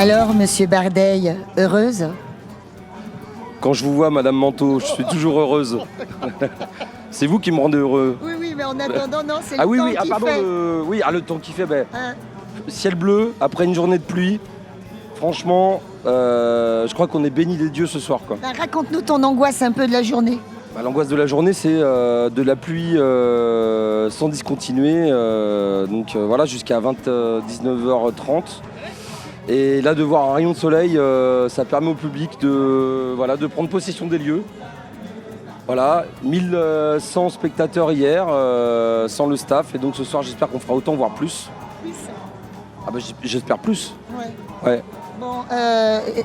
Alors, monsieur Bardeil, heureuse? Quand je vous vois, Madame Manteau, je suis toujours heureuse. C'est vous qui me rendez heureux. Oui, oui, mais en attendant, non, c'est le Ah oui, temps oui, qui pardon, fait. le temps qui fait. Hein. Ciel bleu, après une journée de pluie. Franchement, je crois qu'on est béni des dieux ce soir, quoi. Ben, raconte-nous ton angoisse un peu de la journée. L'angoisse de la journée, c'est de la pluie sans discontinuer, voilà, jusqu'à 19h30. Et là, de voir un rayon de soleil, ça permet au public de prendre possession des lieux. Voilà, 1100 spectateurs hier, sans le staff. Et donc ce soir, j'espère qu'on fera autant, voire plus. Ah bah, j'espère plus. Ouais. Bon,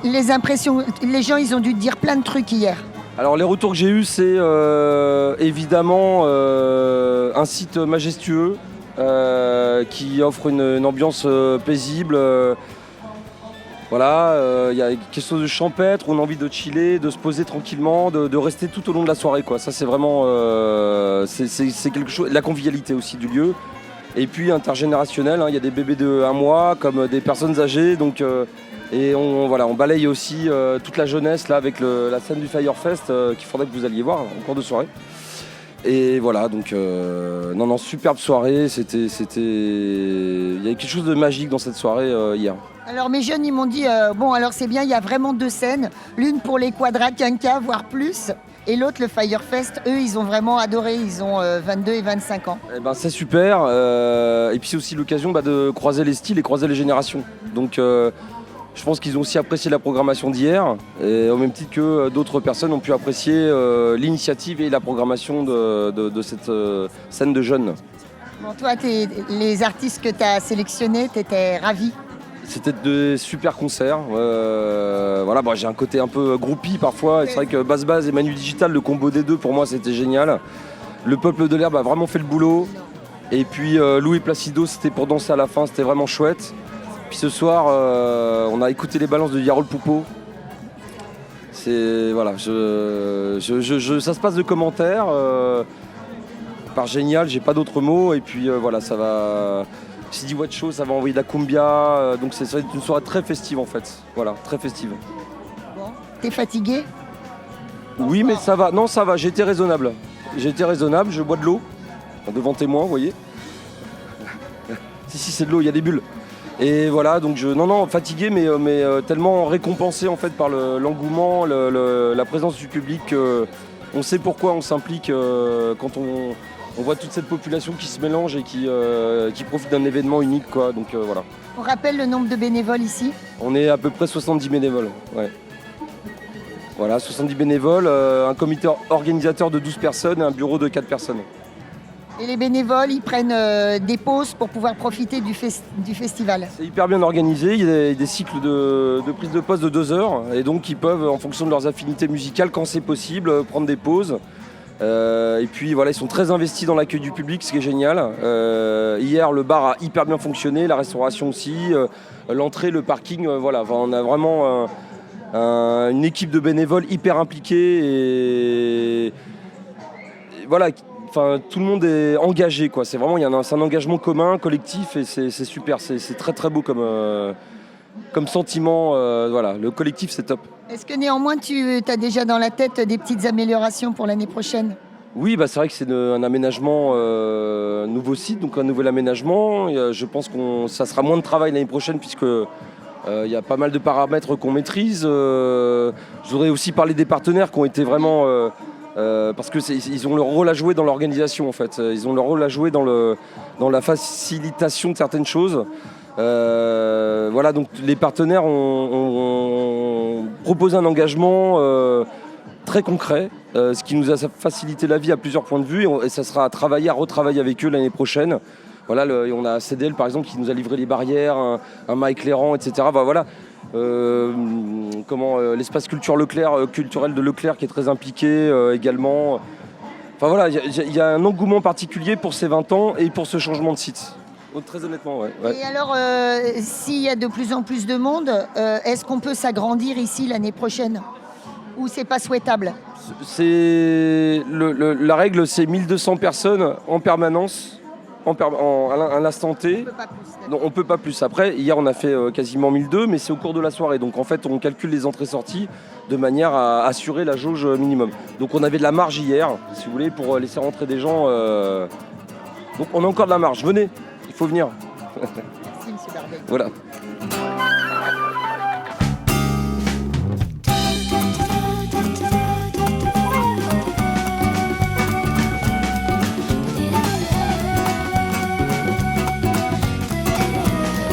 les impressions, les gens, ils ont dû te dire plein de trucs hier. Alors les retours que j'ai eus, c'est évidemment un site majestueux qui offre une ambiance paisible. Voilà, il y a quelque chose de champêtre, on a envie de chiller, de se poser tranquillement, de rester tout au long de la soirée, quoi. Ça, c'est vraiment c'est quelque chose, la convivialité aussi du lieu. Et puis intergénérationnel, il y a des bébés de 1 mois comme des personnes âgées, donc et on balaye aussi toute la jeunesse là avec la scène du Firefest qu'il faudrait que vous alliez voir en cours de soirée. Et voilà, donc non, superbe soirée, il y avait quelque chose de magique dans cette soirée hier. Alors mes jeunes, ils m'ont dit, bon alors c'est bien, il y a vraiment 2 scènes, l'une pour les quadras quinquas, voire plus, et l'autre le Firefest, eux ils ont vraiment adoré, ils ont 22 et 25 ans. Eh ben, c'est super, et puis c'est aussi l'occasion de croiser les styles et croiser les générations. Donc je pense qu'ils ont aussi apprécié la programmation d'hier, et au même titre que d'autres personnes ont pu apprécier l'initiative et la programmation de cette scène de jeunes. Bon, toi, les artistes que tu as sélectionnés, tu étais ravi? C'était de super concerts. J'ai un côté un peu groupie parfois. Et c'est vrai que Bass et Manu Digital, le combo des deux, pour moi, c'était génial. Le Peuple de l'Herbe a vraiment fait le boulot. Et puis Lou et Placido, c'était pour danser à la fin, c'était vraiment chouette. Puis ce soir, on a écouté les balances de Yarol Poupeau. C'est voilà, ça se passe de commentaires. Par génial, j'ai pas d'autres mots. Et puis ça va. Sidi Watch Show, ça va envoyer de la cumbia, donc c'est une soirée très festive en fait. Voilà, très festive. Bon, t'es fatigué? Oui, mais ça va. Non, ça va. J'ai été raisonnable. Je bois de l'eau devant témoin, vous voyez. si, c'est de l'eau. Il y a des bulles. Et voilà, donc fatigué, mais tellement récompensé en fait par l'engouement, la présence du public. On sait pourquoi on s'implique quand on voit toute cette population qui se mélange et qui profite d'un événement unique, quoi. Donc voilà. On rappelle le nombre de bénévoles ici? On est à peu près 70 bénévoles. Ouais. Voilà, 70 bénévoles, un comité organisateur de 12 personnes et un bureau de 4 personnes. Et les bénévoles, ils prennent des pauses pour pouvoir profiter du festival? C'est hyper bien organisé, il y a des cycles de prise de poste de 2 heures. Et donc ils peuvent, en fonction de leurs affinités musicales, quand c'est possible, prendre des pauses. Et puis voilà, ils sont très investis dans l'accueil du public, ce qui est génial. Hier, le bar a hyper bien fonctionné, la restauration aussi, l'entrée, le parking. On a vraiment une équipe de bénévoles hyper impliquée et voilà. Enfin, tout le monde est engagé, quoi. C'est vraiment, c'est un engagement commun, collectif, et c'est super. C'est très très beau comme sentiment. Le collectif, c'est top. Est-ce que néanmoins tu as déjà dans la tête des petites améliorations pour l'année prochaine? Oui, c'est vrai que c'est un aménagement, nouveau site, donc un nouvel aménagement. Je pense que ça sera moins de travail l'année prochaine puisque il y a pas mal de paramètres qu'on maîtrise. Je voudrais aussi parler des partenaires qui ont été vraiment... parce qu'ils ont leur rôle à jouer dans l'organisation en fait. Ils ont leur rôle à jouer dans la facilitation de certaines choses. Donc les partenaires ont proposé un engagement très concret, ce qui nous a facilité la vie à plusieurs points de vue et ça sera à retravailler avec eux l'année prochaine. Voilà, on a CDL par exemple qui nous a livré les barrières, un mât éclairant, etc. L'espace culturel de Leclerc qui est très impliqué également. Il y a un engouement particulier pour ces 20 ans et pour ce changement de site. Très honnêtement, ouais. Et alors, s'il y a de plus en plus de monde, est-ce qu'on peut s'agrandir ici l'année prochaine? Ou c'est pas souhaitable? La règle, c'est 1200 personnes en permanence à l'instant T. Non, on peut pas plus. Après, hier, on a fait quasiment 1002, mais c'est au cours de la soirée. Donc, en fait, on calcule les entrées-sorties de manière à assurer la jauge minimum. Donc, on avait de la marge hier, si vous voulez, pour laisser rentrer des gens. Donc, on a encore de la marge. Venez, il faut venir. Merci, monsieur Barbet. Voilà.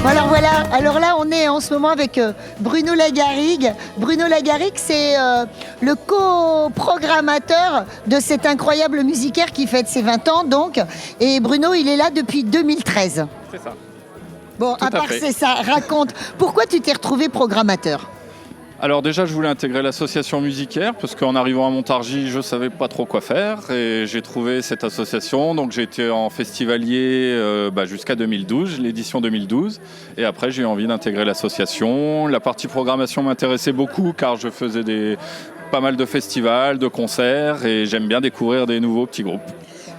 Alors voilà, alors là on est en ce moment avec Bruno Lagarrigue. Bruno Lagarrigue, c'est le co-programmateur de cet incroyable musicaire qui fête ses 20 ans donc. Et Bruno, il est là depuis 2013. C'est ça. Bon, Tout à à part fait. c'est ça, raconte, pourquoi tu t'es retrouvé programmateur? Alors déjà, je voulais intégrer l'association musicaire parce qu'en arrivant à Montargis, je savais pas trop quoi faire et j'ai trouvé cette association. Donc j'ai été en festivalier jusqu'à 2012, l'édition 2012. Et après, j'ai eu envie d'intégrer l'association. La partie programmation m'intéressait beaucoup car je faisais pas mal de festivals, de concerts et j'aime bien découvrir des nouveaux petits groupes.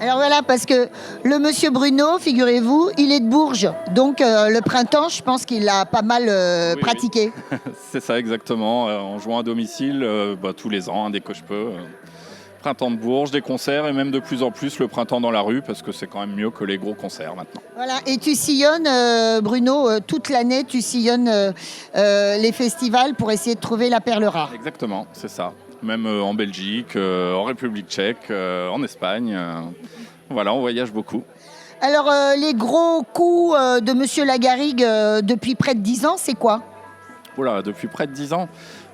Alors voilà, parce que le monsieur Bruno, figurez-vous, il est de Bourges. Donc le printemps, je pense qu'il a pas mal Oui, pratiqué. C'est ça exactement, en jouant à domicile tous les ans, dès que je peux. Printemps de Bourges, des concerts et même de plus en plus le printemps dans la rue parce que c'est quand même mieux que les gros concerts maintenant. Voilà, et tu sillonnes, Bruno, toute l'année, tu sillonnes les festivals pour essayer de trouver la perle rare. Exactement, c'est ça. Même en Belgique, en République tchèque, en Espagne. Voilà, on voyage beaucoup. Alors, les gros coups de monsieur Lagarrigue depuis près de 10 ans, c'est quoi? Oula, depuis près de 10 ans.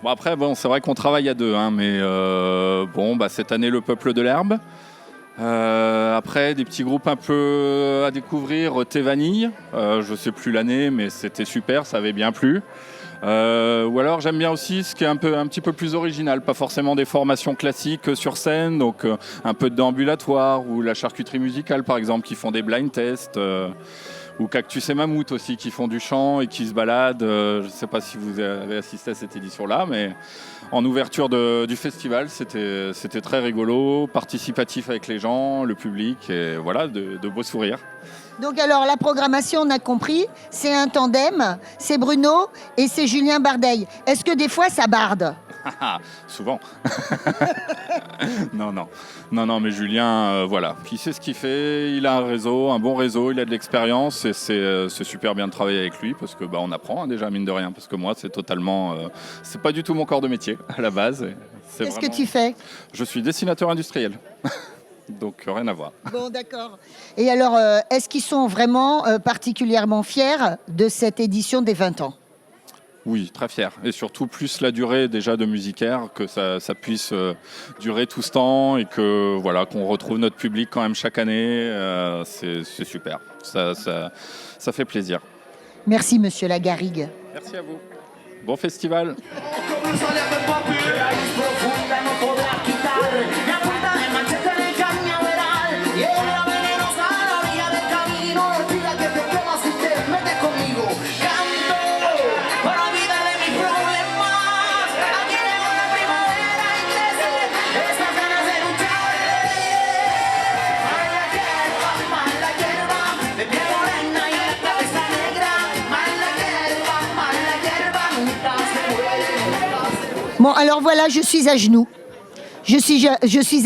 Bon, après, c'est vrai qu'on travaille à deux, mais cette année, le Peuple de l'Herbe. Après, des petits groupes un peu à découvrir, Thé Vanille. Je sais plus l'année, mais c'était super, ça avait bien plu. Ou alors j'aime bien aussi ce qui est un petit peu plus original, pas forcément des formations classiques sur scène, donc un peu d'ambulatoire ou la charcuterie musicale par exemple qui font des blind tests, ou Cactus et Mammouth aussi qui font du chant et qui se baladent. Je ne sais pas si vous avez assisté à cette édition-là, mais en ouverture du festival, c'était très rigolo, participatif avec les gens, le public, et voilà, de beaux sourires. Donc alors, la programmation, on a compris, c'est un tandem, c'est Bruno et c'est Julien Bardeil. Est-ce que des fois, ça barde? Souvent. Non, mais Julien, il sait ce qu'il fait, il a un bon réseau, il a de l'expérience et c'est super bien de travailler avec lui parce que on apprend déjà, mine de rien, parce que moi, c'est pas du tout mon corps de métier à la base. Qu'est-ce que tu fais? Je suis dessinateur industriel. Donc rien à voir. Bon, d'accord. Et alors, est-ce qu'ils sont vraiment particulièrement fiers de cette édition des 20 ans? Oui, très fier. Et surtout, plus la durée déjà de Musicaire, que ça puisse durer tout ce temps et que qu'on retrouve notre public quand même chaque année. C'est super. Ça fait plaisir. Merci, monsieur Lagarrigue. Merci à vous. Bon festival. Bon, alors voilà, je suis à genoux. Je suis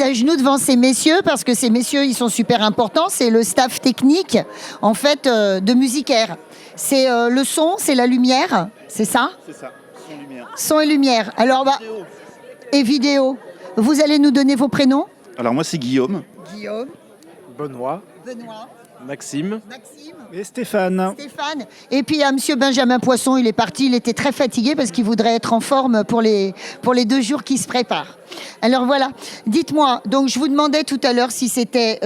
à genoux devant ces messieurs parce que ces messieurs, ils sont super importants. C'est le staff technique, en fait, de Musicaire. C'est le son, c'est la lumière, c'est ça? C'est ça, son lumière. Son et lumière. Alors, et vidéo. Vous allez nous donner vos prénoms? Alors moi c'est Guillaume. Guillaume, Benoît, Benoît, Maxime Maxime, et Stéphane. Stéphane. Et puis, il y a monsieur Benjamin Poisson, il est parti, il était très fatigué parce qu'il voudrait être en forme pour les 2 jours qui se préparent. Alors voilà, dites-moi, donc je vous demandais tout à l'heure si c'était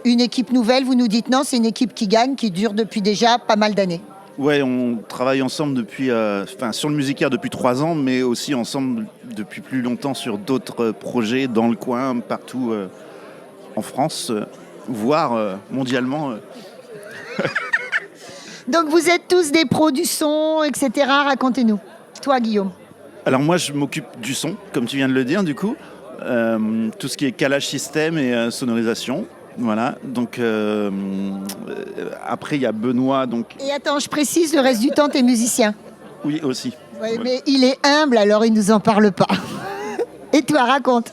une équipe nouvelle, vous nous dites non, c'est une équipe qui gagne, qui dure depuis déjà pas mal d'années. Ouais, on travaille ensemble depuis, sur le Musicaire depuis 3 ans, mais aussi ensemble depuis plus longtemps sur d'autres projets dans le coin, partout en France, voire mondialement. Donc vous êtes tous des pros du son, etc. Racontez-nous. Toi, Guillaume. Alors moi je m'occupe du son, comme tu viens de le dire du coup, tout ce qui est calage système et sonorisation. Voilà, donc après il y a Benoît, donc Et attends, je précise, le reste du temps, t'es musicien. oui aussi. Ouais, mais il est humble, alors il nous en parle pas. Et toi, raconte.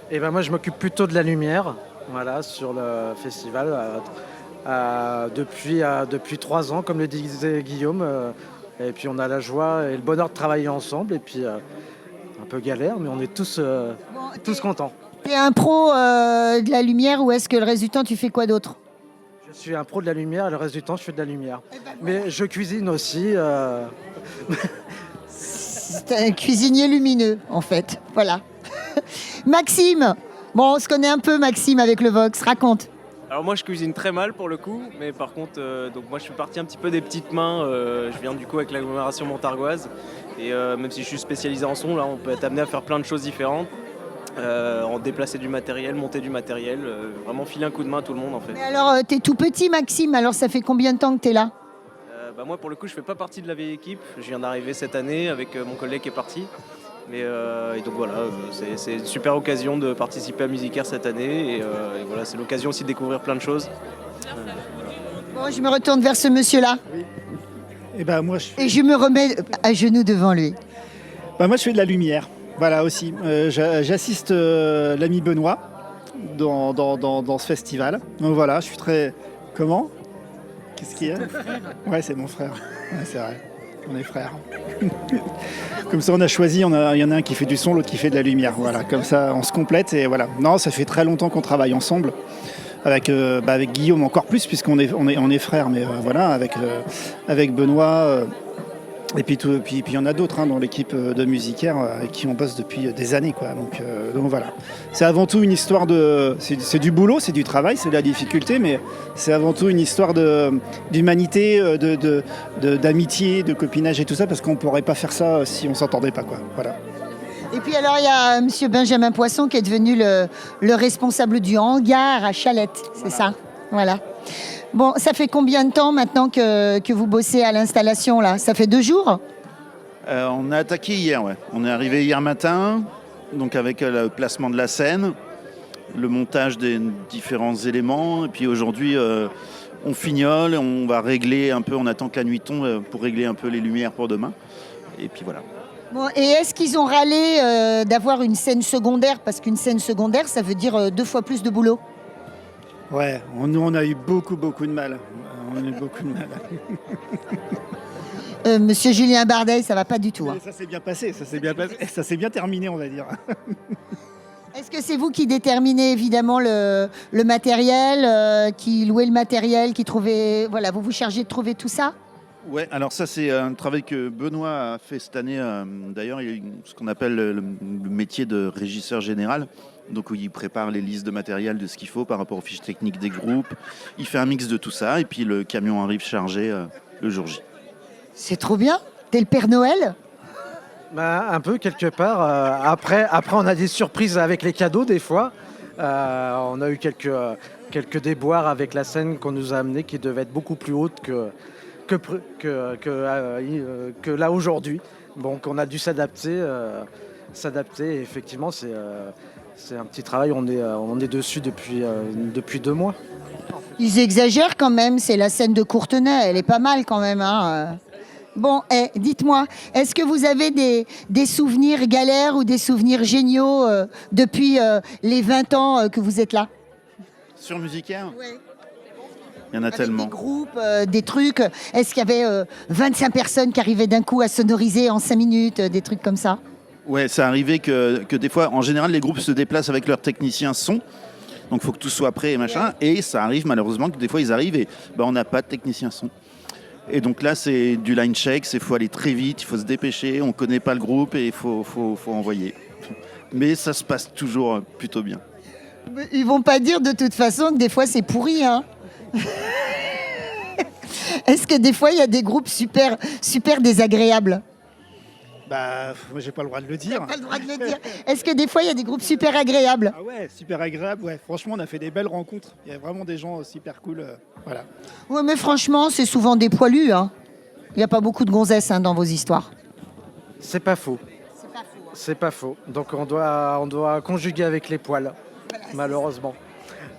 Et ben moi je m'occupe plutôt de la lumière, voilà, sur le festival depuis 3 ans, comme le disait Guillaume. Et puis on a la joie et le bonheur de travailler ensemble. Et puis un peu galère, mais on est tous contents. T'es un pro de la lumière ou est-ce que le reste du temps, tu fais quoi d'autre? Je suis un pro de la lumière et le reste du temps je fais de la lumière. Mais je cuisine aussi. C'est un cuisinier lumineux, en fait. Voilà. Maxime. Bon, on se connaît un peu, Maxime, avec le Vox. Raconte. Alors moi je cuisine très mal pour le coup, mais par contre donc moi je suis parti un petit peu des petites mains, je viens du coup avec l'agglomération montargoise et même si je suis spécialisé en son, là on peut être amené à faire plein de choses différentes, en déplacer du matériel, monter du matériel, vraiment filer un coup de main à tout le monde en fait. Mais alors, t'es tout petit, Maxime. Alors, ça fait combien de temps que t'es là? Moi pour le coup je fais pas partie de la vieille équipe, je viens d'arriver cette année avec mon collègue qui est parti. Mais, et donc voilà, c'est une super occasion de participer à Musicaire cette année et voilà, c'est l'occasion aussi de découvrir plein de choses. Bon, je me retourne vers ce monsieur-là Et ben moi, je et je me remets à genoux devant lui. moi je fais de la lumière. Voilà aussi. J'assiste l'ami Benoît dans ce festival. Donc voilà, je suis très. Comment? Qu'est-ce qu'il y a? Ouais, c'est mon frère. Ouais, c'est vrai. On est frères. Comme ça, on a choisi, il y en a un qui fait du son, l'autre qui fait de la lumière. Voilà, comme ça, on se complète et voilà. Non, ça fait très longtemps qu'on travaille ensemble. Avec Guillaume encore plus, puisqu'on est frères, mais voilà, avec Benoît. Et puis il y en a d'autres dans l'équipe de Musicaire avec qui on bosse depuis des années, quoi. Donc voilà. C'est avant tout une histoire c'est du boulot, c'est du travail, c'est de la difficulté, mais c'est avant tout une histoire d'humanité, d'amitié, de copinage et tout ça, parce qu'on pourrait pas faire ça si on s'entendait pas, quoi. Voilà. Et puis alors, il y a monsieur Benjamin Poisson qui est devenu le responsable du hangar à Chalette, c'est ça? Voilà. Bon, ça fait combien de temps maintenant que vous bossez à l'installation, là? Ça fait 2 jours? On a attaqué hier, ouais. On est arrivé hier matin, donc avec le placement de la scène, le montage des différents éléments, et puis aujourd'hui on fignole, on va régler un peu, on attend que la nuit tombe pour régler un peu les lumières pour demain, et puis voilà. Bon, et est-ce qu'ils ont râlé d'avoir une scène secondaire? Parce qu'une scène secondaire, ça veut dire 2 fois plus de boulot. Ouais, nous on a eu beaucoup de mal. On a eu beaucoup de mal. Monsieur Julien Bardet, ça va pas du tout. Hein. Ça s'est bien passé, ça s'est bien terminé, on va dire. Est-ce que c'est vous qui déterminez évidemment le matériel, qui louez le matériel, qui trouvez... Voilà, vous vous chargez de trouver tout ça? Ouais, alors ça c'est un travail que Benoît a fait cette année. D'ailleurs, il y a ce qu'on appelle le métier de régisseur général. Donc il prépare les listes de matériel de ce qu'il faut par rapport aux fiches techniques des groupes. Il fait un mix de tout ça et puis le camion arrive chargé le jour J. C'est trop bien. T'es le Père Noël? Un peu quelque part. Après, on a des surprises avec les cadeaux des fois. On a eu quelques déboires avec la scène qu'on nous a amenée qui devait être beaucoup plus haute que là aujourd'hui. Donc on a dû s'adapter. Et effectivement, c'est un petit travail. On est dessus depuis 2 mois. Ils exagèrent quand même. C'est la scène de Courtenay. Elle est pas mal quand même. Hein. Bon, dites-moi, est-ce que vous avez des souvenirs galères ou des souvenirs géniaux depuis les 20 ans que vous êtes là? Sur Musicaire, Ouais. il y en a Avec tellement. des groupes, des trucs. Est-ce qu'il y avait 25 personnes qui arrivaient d'un coup à sonoriser en 5 minutes, des trucs comme ça? Ouais, ça arrivait que des fois, en général, les groupes se déplacent avec leurs techniciens son. Donc il faut que tout soit prêt et machin. Ouais. Et ça arrive malheureusement que des fois ils arrivent et on n'a pas de technicien son. Et donc là, c'est du line check, il faut aller très vite, il faut se dépêcher, on ne connaît pas le groupe et il faut envoyer. Mais ça se passe toujours plutôt bien. Ils vont pas dire de toute façon que des fois c'est pourri, hein. Est-ce que des fois il y a des groupes super désagréables? Moi j'ai pas le droit de le dire. Pas le droit de le dire. Est-ce que des fois il y a des groupes super agréables? Ah ouais, super agréable, ouais. Franchement, on a fait des belles rencontres. Il y a vraiment des gens super cool, voilà. Ouais, mais franchement, c'est souvent des poilus, hein. Il n'y a pas beaucoup de gonzesses dans vos histoires. C'est pas faux. C'est pas faux. Donc on doit conjuguer avec les poils, malheureusement.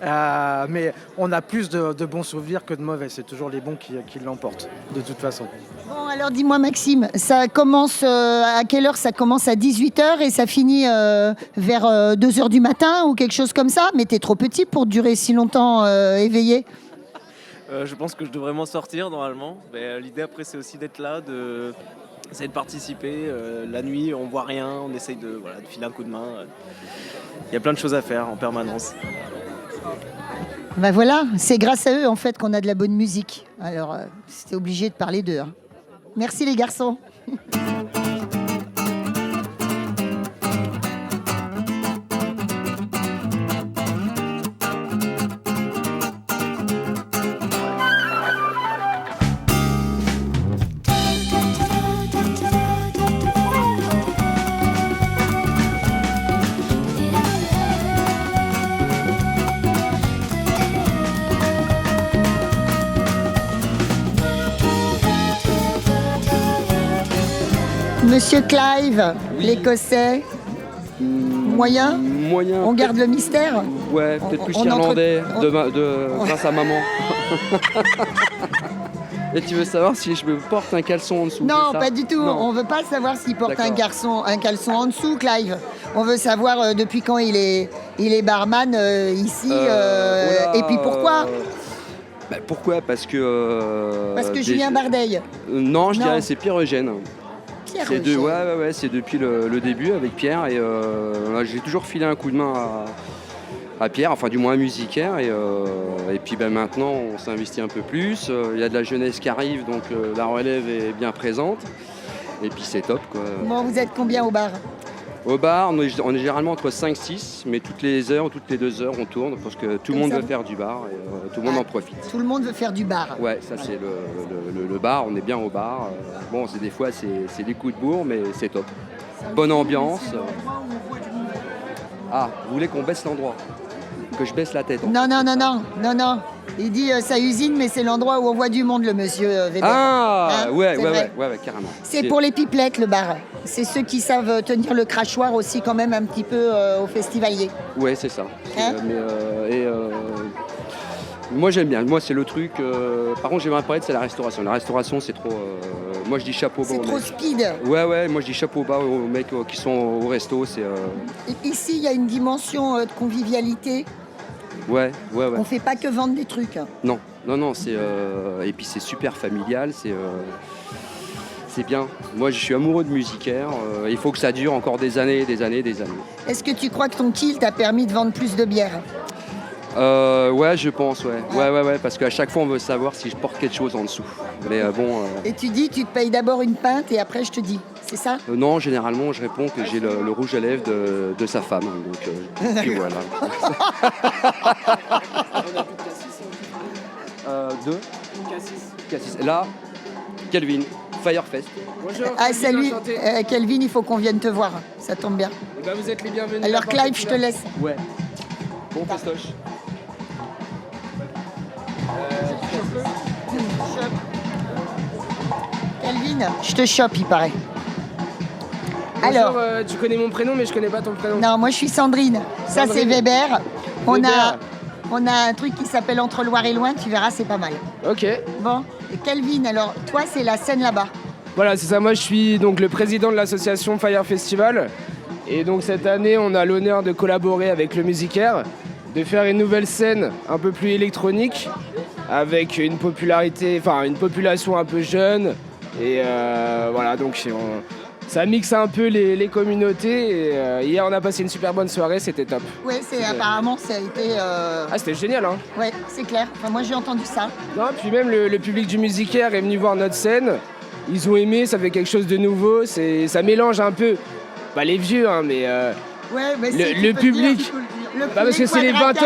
Mais on a plus de bons souvenirs que de mauvais. C'est toujours les bons qui l'emportent, de toute façon. Bon, alors dis-moi, Maxime, ça commence à quelle heure? Ça commence à 18h et ça finit vers 2h du matin ou quelque chose comme ça? Mais t'es trop petit pour durer si longtemps éveillé. Je pense que je devrais m'en sortir normalement. Mais l'idée après, c'est aussi d'être là, essayer de participer. La nuit, on voit rien, on essaye de filer un coup de main. Il y a plein de choses à faire en permanence. Ben voilà, c'est grâce à eux en fait qu'on a de la bonne musique. Alors c'était obligé de parler d'eux. Hein. Merci les garçons. Monsieur Clive, l'Écossais, moyen. On garde le mystère. Ouais, peut-être plus on irlandais, grâce à maman. Et tu veux savoir si je me porte un caleçon en dessous? Non, c'est ça? pas du tout. Non. On veut pas savoir s'il porte un D'accord. caleçon en dessous, Clive. On veut savoir depuis quand il est barman ici. Voilà, et puis pourquoi Pourquoi? Parce que. Parce que Julien Bardeil. Non, je Non. dirais c'est Pierre Eugène. Pierre C'est Eugène. ouais, c'est depuis le début avec Pierre et j'ai toujours filé un coup de main à Pierre, enfin du moins à Musicaire et puis maintenant on s'investit un peu plus. Il y a de la jeunesse qui arrive donc la relève est bien présente et puis c'est top quoi. Bon, vous êtes combien au bar? Au bar, on est généralement entre 5-6, mais toutes les heures, toutes les 2 heures on tourne parce que tout le monde ça, veut faire du bar et tout le monde en profite. Tout le monde veut faire du bar. Ouais, ça c'est le bar, on est bien au bar. Bon, des fois c'est des coups de bourre, mais c'est top. Bonne ambiance. Ah, vous voulez qu'on baisse l'endroit? Que je baisse la tête? Non. Il dit sa usine, mais c'est l'endroit où on voit du monde, le monsieur Weber. Ah, Hein, ouais, c'est vrai. carrément. C'est pour les pipelettes, le bar. C'est ceux qui savent tenir le crachoir aussi quand même un petit peu aux festivaliers. Ouais, c'est ça. Hein Moi j'aime bien, moi c'est le truc. Par contre j'aimerais parler de c'est la restauration. La restauration c'est trop. Moi je dis chapeau bas C'est aux trop mecs. speed. Ouais, moi je dis chapeau bas aux mecs qui sont au resto. C'est. Ici, il y a une dimension de convivialité. Ouais. On fait pas que vendre des trucs. Non, c'est. Et puis c'est super familial, c'est bien. Moi je suis amoureux de Musicaire. Il faut que ça dure encore des années. Est-ce que tu crois que ton kill t'a permis de vendre plus de bière? Ouais, je pense, ouais. Ouais, parce qu'à chaque fois on veut savoir si je porte quelque chose en dessous. Mais bon. Et tu dis, tu te payes d'abord une pinte et après je te dis. C'est ça? Non, généralement, je réponds que j'ai le rouge à lèvres de sa femme. Donc, puis voilà. Deux Cassis. Là, Kelvin, Firefest. Bonjour. Ah, salut, enchanté. Kelvin, il faut qu'on vienne te voir. Ça tombe bien. Eh ben, vous êtes les bienvenus. Alors, n'importe Clive, quelle je te heure. laisse. Ouais. Bon festoche. Kelvin, je te chope, il paraît. Bonjour, Alors, tu connais mon prénom, mais je connais pas ton prénom. non, moi je suis Sandrine. Ça, c'est Sandrine. Weber. On Weber. a un truc qui s'appelle Entre Loire et Loin, tu verras, c'est pas mal. Ok. Bon, et Kelvin, alors, toi, c'est la scène là-bas. Voilà, c'est ça. Moi, je suis donc le président de l'association Fire Festival. Et donc cette année, on a l'honneur de collaborer avec le Musicaire, de faire une nouvelle scène un peu plus électronique, avec une population un peu jeune. Et voilà, donc ça mixe un peu les communautés. Et hier, on a passé une super bonne soirée, c'était top. Oui, apparemment, ça a été. Ah, c'était génial, hein. Ouais, c'est clair. Enfin, moi, j'ai entendu ça. Non, puis même le public du Musicaire est venu voir notre scène. Ils ont aimé, ça fait quelque chose de nouveau. Ça mélange un peu, pas les vieux, hein, mais Ouais, mais le public. Parce que c'est les 20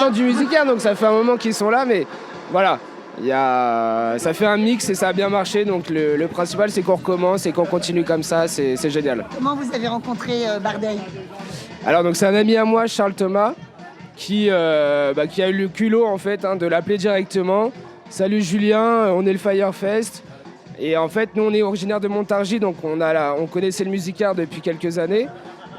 ans du Musicaire, donc ça fait un moment qu'ils sont là, mais voilà. Ça fait un mix et ça a bien marché, donc le principal c'est qu'on recommence et qu'on continue comme ça, c'est génial. Comment vous avez rencontré Bardeil? Alors donc c'est un ami à moi, Charles Thomas, qui a eu le culot en fait de l'appeler directement. Salut Julien, on est le Firefest. Et en fait nous on est originaire de Montargis, donc on connaissait le Musicaire depuis quelques années.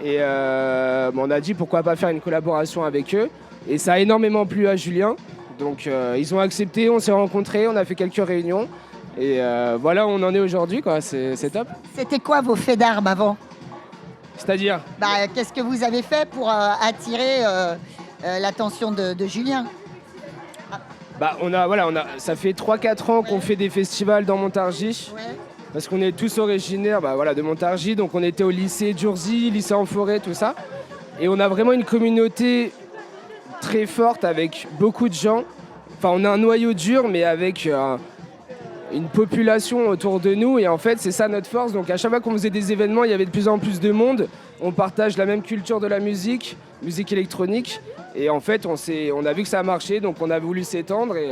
Et on a dit pourquoi pas faire une collaboration avec eux. Et ça a énormément plu à Julien. Donc ils ont accepté, on s'est rencontrés, on a fait quelques réunions. Et voilà où on en est aujourd'hui, quoi. C'est top. C'était quoi vos faits d'armes avant? C'est-à-dire Qu'est-ce que vous avez fait pour attirer l'attention de Julien? ça fait 3-4 ans qu'on fait des festivals dans Montargis. Ouais. Parce qu'on est tous originaires de Montargis. Donc on était au lycée d'Urzy, lycée en forêt, tout ça. Et on a vraiment une communauté très forte avec beaucoup de gens. Enfin, on a un noyau dur, mais avec une population autour de nous. Et en fait, c'est ça notre force. Donc à chaque fois qu'on faisait des événements, il y avait de plus en plus de monde. On partage la même culture de la musique électronique. Et en fait, on a vu que ça a marché, donc on a voulu s'étendre. Et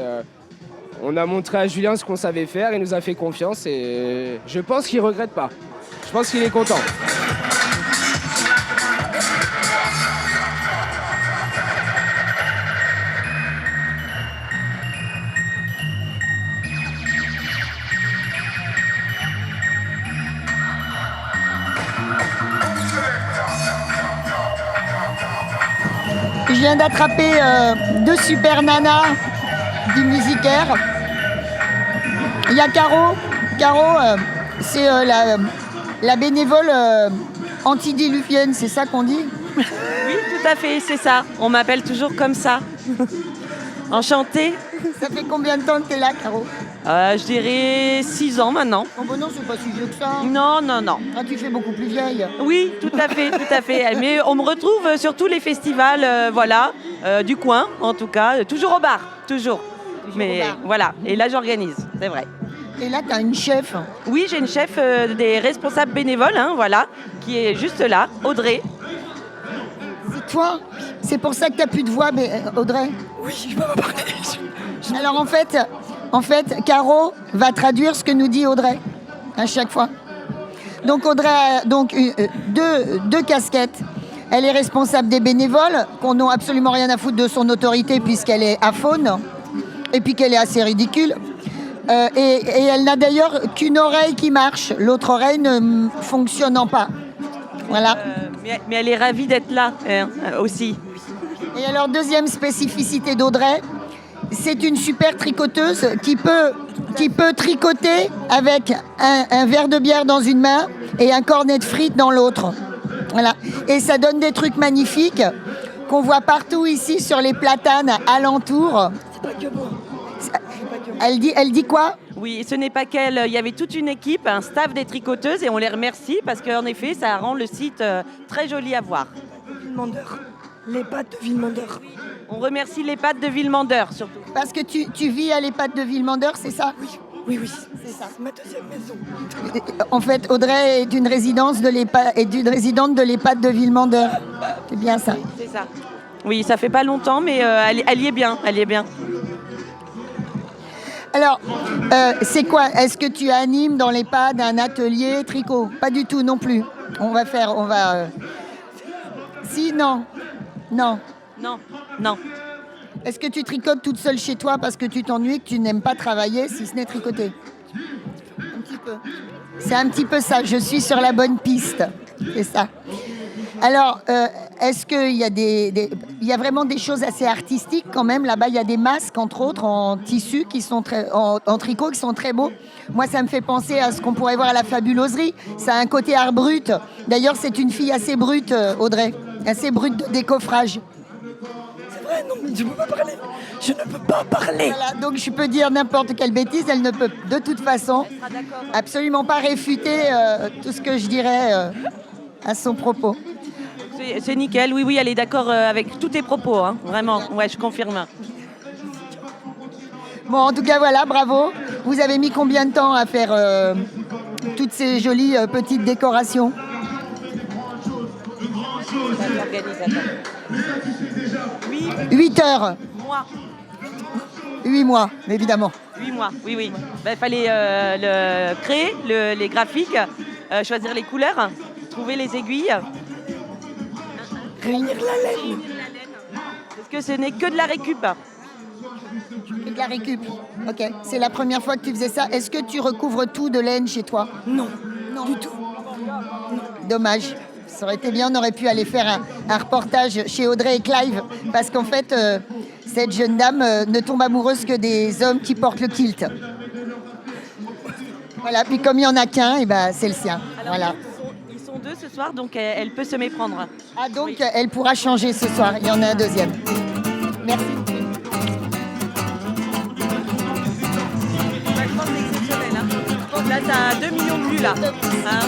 on a montré à Julien ce qu'on savait faire. Il nous a fait confiance. Et je pense qu'il ne regrette pas. Je pense qu'il est content. Je viens d'attraper 2 super nanas du musicaire. Il y a Caro. Caro, c'est la bénévole antidiluvienne, c'est ça qu'on dit? Oui, tout à fait, c'est ça. On m'appelle toujours comme ça. Enchantée. Ça fait combien de temps que tu es là, Caro? Je dirais 6 ans maintenant. Oh bah non, c'est pas si vieux que ça. Non, non, non. Ah, tu fais beaucoup plus vieille. Oui, tout à fait, tout à fait. Mais on me retrouve sur tous les festivals, du coin, en tout cas. Toujours au bar, toujours. Mais au bar. voilà, et là j'organise, c'est vrai. Et là, tu as une chef. Oui, j'ai une chef des responsables bénévoles, qui est juste là, Audrey. C'est toi? C'est pour ça que tu n'as plus de voix, Audrey? Oui, je peux pas parler. Alors en fait, Caro va traduire ce que nous dit Audrey à chaque fois. Donc Audrey a deux casquettes. Elle est responsable des bénévoles, qu'on n'a absolument rien à foutre de son autorité puisqu'elle est aphone et puis qu'elle est assez ridicule. Et elle n'a d'ailleurs qu'une oreille qui marche, l'autre oreille ne fonctionnant pas. Voilà. Mais elle est ravie d'être là aussi. Et alors, deuxième spécificité d'Audrey, c'est une super tricoteuse qui peut tricoter avec un verre de bière dans une main et un cornet de frites dans l'autre. Voilà. Et ça donne des trucs magnifiques qu'on voit partout ici sur les platanes alentours. C'est pas que moi. Elle dit quoi? Oui, ce n'est pas qu'elle. Il y avait toute une équipe, un staff des tricoteuses et on les remercie parce qu'en effet, ça rend le site très joli à voir. Villemandeur. L'EHPAD de Villemandeur. On remercie l'EHPAD de Villemandeur surtout. Parce que tu vis à l'EHPAD de Villemandeur, c'est ça? Oui, c'est ça. C'est ma deuxième maison. En fait, Audrey est une résidente de l'EHPAD de Villemandeur. C'est bien ça. Oui, c'est ça. Oui, ça fait pas longtemps, mais elle y est bien. Elle y est bien. Alors, c'est quoi? Est-ce que tu animes dans l'EHPAD un atelier tricot? Pas du tout non plus. Si, non. Non. Est-ce que tu tricotes toute seule chez toi parce que tu t'ennuies, que tu n'aimes pas travailler, si ce n'est tricoter? Un petit peu. C'est un petit peu ça. Je suis sur la bonne piste. C'est ça. Alors, est-ce qu'il y a il y a vraiment des choses assez artistiques quand même? Là-bas, il y a des masques, entre autres, en tissu, en tricot, qui sont très beaux. Moi, ça me fait penser à ce qu'on pourrait voir à la fabuloserie. Ça a un côté art brut. D'ailleurs, c'est une fille assez brute, Audrey. Assez brute de décoffrage. C'est vrai, non, mais je ne peux pas parler. Je ne peux pas parler. Voilà, donc je peux dire n'importe quelle bêtise. Elle ne peut, de toute façon, absolument pas réfuter tout ce que je dirais à son propos. C'est nickel, oui, elle est d'accord avec tous tes propos, vraiment, ouais, je confirme. Bon, en tout cas, voilà, bravo. Vous avez mis combien de temps à faire toutes ces jolies petites décorations? 8 heures. 8 mois, évidemment. 8 mois, oui. Il fallait créer les graphiques, choisir les couleurs, trouver les aiguilles. Réunir la laine. Parce que ce n'est que de la récup. Que de la récup. Ok. C'est la première fois que tu faisais ça. Est-ce que tu recouvres tout de laine chez toi? Non, du tout. Dommage. Ça aurait été bien, on aurait pu aller faire un reportage chez Audrey et Clive, parce qu'en fait, cette jeune dame ne tombe amoureuse que des hommes qui portent le kilt. Voilà, puis comme il n'y en a qu'un, et ben, c'est le sien. Alors, Voilà. ils sont deux ce soir, donc elle peut se méprendre. Ah, donc elle pourra changer ce soir, il y en a un deuxième. Merci. Je pense que c'est exceptionnel. Hein. Je pense que là, t'as 2 millions de vues là. Hein,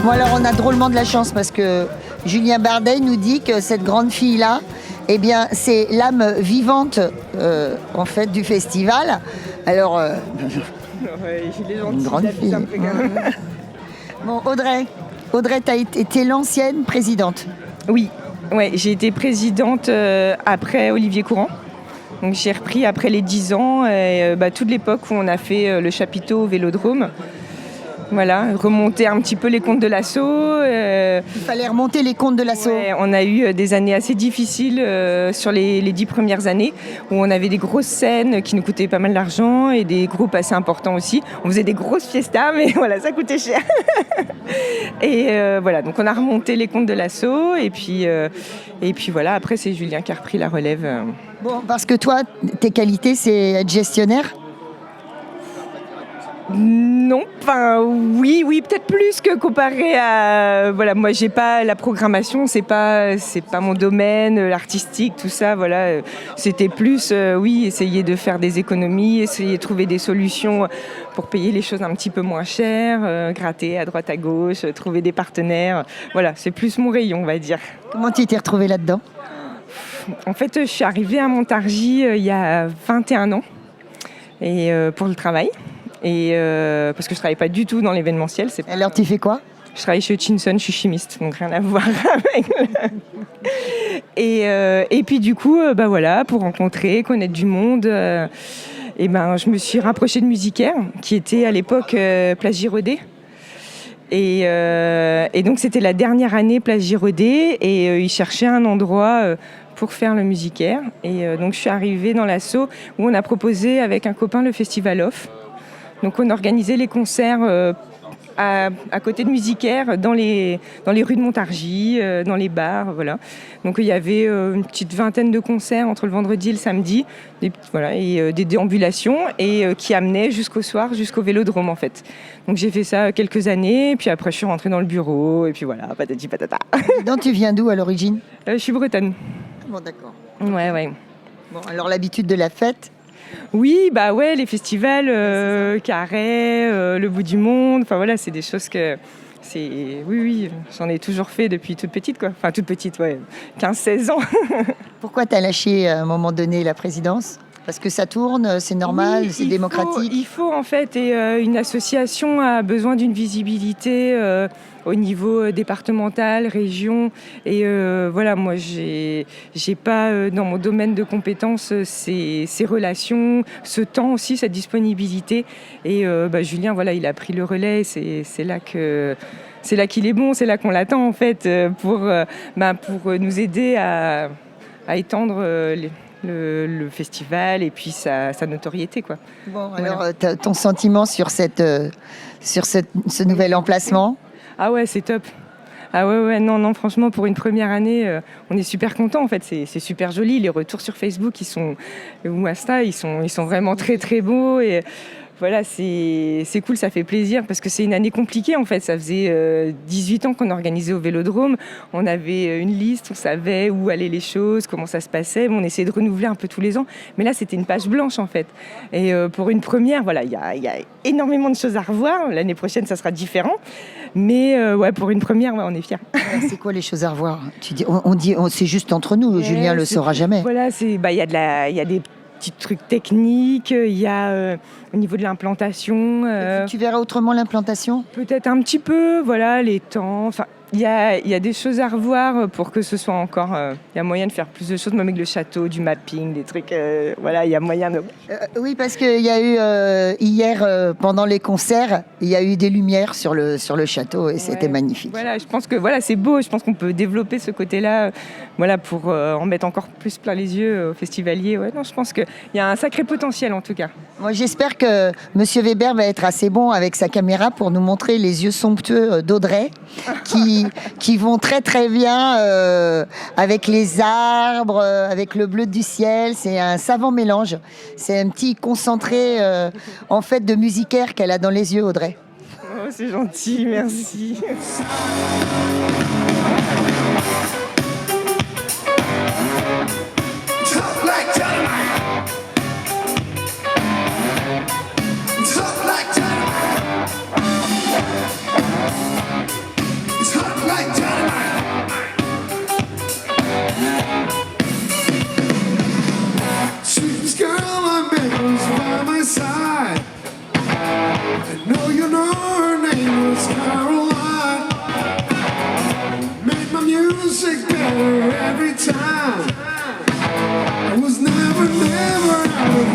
Bon, alors on a drôlement de la chance parce que Julien Bardet nous dit que cette grande fille-là, eh bien, c'est l'âme vivante en fait du festival. Alors, Ouais, il est gentil, une grande David, fille. un peu quand même. Bon, Audrey, tu as été l'ancienne présidente. Oui, ouais, j'ai été présidente après Olivier Courant. Donc j'ai repris après les 10 ans, et, toute l'époque où on a fait le chapiteau au Vélodrome. Voilà, remonter un petit peu les comptes de l'assaut. Il fallait remonter les comptes de l'assaut. Ouais, on a eu des années assez difficiles sur les 10 premières années, où on avait des grosses scènes qui nous coûtaient pas mal d'argent et des groupes assez importants aussi. On faisait des grosses fiestas, mais voilà, ça coûtait cher. Et voilà, donc on a remonté les comptes de l'assaut, et puis voilà, après c'est Julien qui a repris la relève. Bon, parce que toi, tes qualités, c'est être gestionnaire. Non, enfin oui, peut-être plus que comparé à voilà, moi j'ai pas la programmation, c'est pas mon domaine, l'artistique, tout ça, voilà, c'était plus oui, essayer de faire des économies, essayer de trouver des solutions pour payer les choses un petit peu moins cher, gratter à droite à gauche, trouver des partenaires. Voilà, c'est plus mon rayon, on va dire. Comment tu t'es retrouvée là-dedans? En fait, je suis arrivée à Montargis il y a 21 ans et pour le travail. Et parce que je travaille pas du tout dans l'événementiel. Alors tu fais quoi? Je travaille chez Hutchinson, je suis chimiste, donc rien à voir avec et puis du coup, voilà, pour rencontrer, connaître du monde, je me suis rapprochée de Musicaire, qui était à l'époque Place Girodet. Et donc c'était la dernière année Place Girodet, et ils cherchaient un endroit pour faire le Musicaire. Et donc je suis arrivée dans l'asso où on a proposé avec un copain le Festival Off. Donc on organisait les concerts à côté de Musicaire, dans les rues de Montargis, dans les bars, voilà. Donc il y avait une petite vingtaine de concerts entre le vendredi et le samedi, des déambulations, et qui amenaient jusqu'au soir, jusqu'au Vélodrome en fait. Donc j'ai fait ça quelques années, puis après je suis rentrée dans le bureau, et puis voilà, patati patata. Donc tu viens d'où à l'origine? Je suis bretonne. Bon, d'accord. Ouais. Bon, alors l'habitude de la fête? Oui, les festivals, Carré, le bout du monde, enfin voilà, c'est des choses que oui, j'en ai toujours fait depuis toute petite, quoi. Enfin toute petite, 15-16 ans. Pourquoi tu as lâché à un moment donné la présidence? Parce que ça tourne, c'est normal, c'est démocratique. Il faut en fait, et une association a besoin d'une visibilité au niveau départemental, région, et voilà, moi j'ai pas dans mon domaine de compétences ces relations, ce temps aussi, cette disponibilité, et Julien, voilà, il a pris le relais, c'est là qu'il est bon, c'est là qu'on l'attend en fait pour nous aider à étendre le festival et puis sa notoriété, quoi. Bon, Voilà. alors ton sentiment sur ce nouvel emplacement? Ah ouais, c'est top. Ah ouais, non, franchement, pour une première année, on est super contents en fait. C'est super joli. Les retours sur Facebook, ou Insta, ils sont vraiment très très beaux, et voilà, c'est cool, ça fait plaisir parce que c'est une année compliquée en fait. Ça faisait 18 ans qu'on organisait au Vélodrome. On avait une liste, on savait où allaient les choses, comment ça se passait. On essayait de renouveler un peu tous les ans. Mais là, c'était une page blanche en fait. Et pour une première, voilà, il y a énormément de choses à revoir. L'année prochaine, ça sera différent. Mais pour une première, on est fiers. C'est quoi les choses à revoir? Tu dis, c'est juste entre nous, Julien le saura jamais. Voilà, il y a des petits trucs techniques, il y a au niveau de l'implantation. Tu verras autrement l'implantation? Peut-être un petit peu, voilà, les temps. Enfin, Il y a des choses à revoir pour que ce soit encore... Il y a moyen de faire plus de choses, même avec le château, du mapping, des trucs... voilà, il y a moyen de... Oui, parce qu'il y a eu hier, pendant les concerts, il y a eu des lumières sur le château et c'était magnifique. Voilà, je pense que voilà, c'est beau. Je pense qu'on peut développer ce côté-là, voilà, pour en mettre encore plus plein les yeux aux festivaliers. Ouais, non, je pense qu'il y a un sacré potentiel en tout cas. Moi, j'espère que Monsieur Weber va être assez bon avec sa caméra pour nous montrer les yeux somptueux d'Audrey, qui vont très très bien avec les arbres, avec le bleu du ciel. C'est un savant mélange. C'est un petit concentré en fait de musicaire qu'elle a dans les yeux, Audrey. Oh, c'est gentil, merci. Every time I was never out of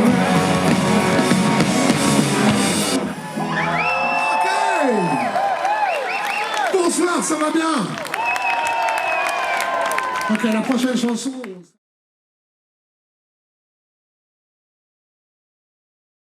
Ok. Bonsoir, ça va bien? Ok, la prochaine chanson.